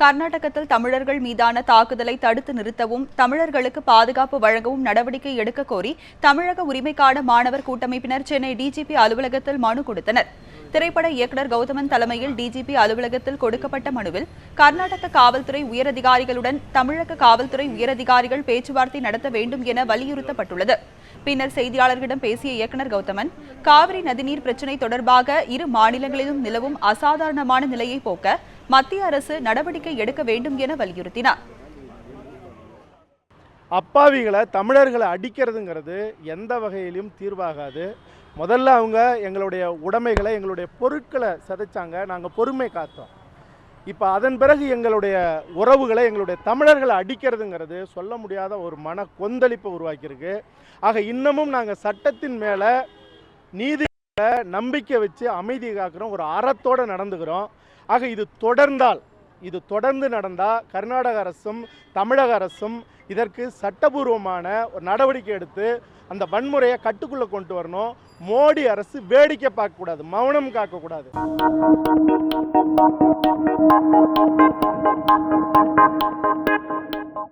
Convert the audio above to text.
கர்நாடகத்தில் தமிழர்கள் மீதான தாக்குதலை தடுத்து நிறுத்தவும் தமிழர்களுக்கு பாதுகாப்பு வழங்கவும் நடவடிக்கை எடுக்க கோரி தமிழக உரிமைக்கான மாணவர் கூட்டமைப்பினர் சென்னை டிஜிபி அலுவலகத்தில் மனு கொடுத்தனர். திரைப்பட இயக்குநர் கௌதமன் தலைமையில் டிஜிபி அலுவலகத்தில் கொடுக்கப்பட்ட மனுவில் கர்நாடக காவல்துறை உயரதிகாரிகளுடன் தமிழக காவல்துறை உயரதிகாரிகள் பேச்சுவார்த்தை நடத்த வேண்டும் என வலியுறுத்தப்பட்டுள்ளது. பின்னர் செய்தியாளர்களிடம் பேசிய இயக்குநர் கௌதமன், காவிரி நதிநீர் பிரச்சினை தொடர்பாக இரு மாநிலங்களிலும் நிலவும் அசாதாரணமான நிலையை போக்க மத்திய அரசு நடவடிக்கை எடுக்க வேண்டும் என வலியுறுத்தினார். அப்பாவிகளை தமிழர்களை அடிக்கிறதுங்கிறது எந்த வகையிலும் தீர்வாகாது. முதல்ல அவங்க எங்களுடைய உடைமைகளை எங்களுடைய பொருட்களை சிதைச்சாங்க, நாங்கள் பொறுமை காத்தோம். இப்போ அதன் பிறகு எங்களுடைய உறவுகளை எங்களுடைய தமிழர்களை அடிக்கிறதுங்கிறது சொல்ல முடியாத ஒரு மன கொந்தளிப்பை உருவாக்கியிருக்கு. ஆக இன்னமும் நாங்கள் சட்டத்தின் மேலே நீதி நம்பிக்கை வச்சு அமைதி காக்கிறோம், ஒரு அறத்தோடு நடந்துக்கிறோம். ஆக இது தொடர்ந்து நடந்தால் கர்நாடக அரசும் தமிழக அரசும் இதற்கு சட்டபூர்வமான ஒரு நடவடிக்கை எடுத்து அந்த வன்முறையை கட்டுக்குள்ளே கொண்டு வரணும். மோடி அரசு வேடிக்கை பார்க்கக்கூடாது, மௌனம் காக்கக்கூடாது.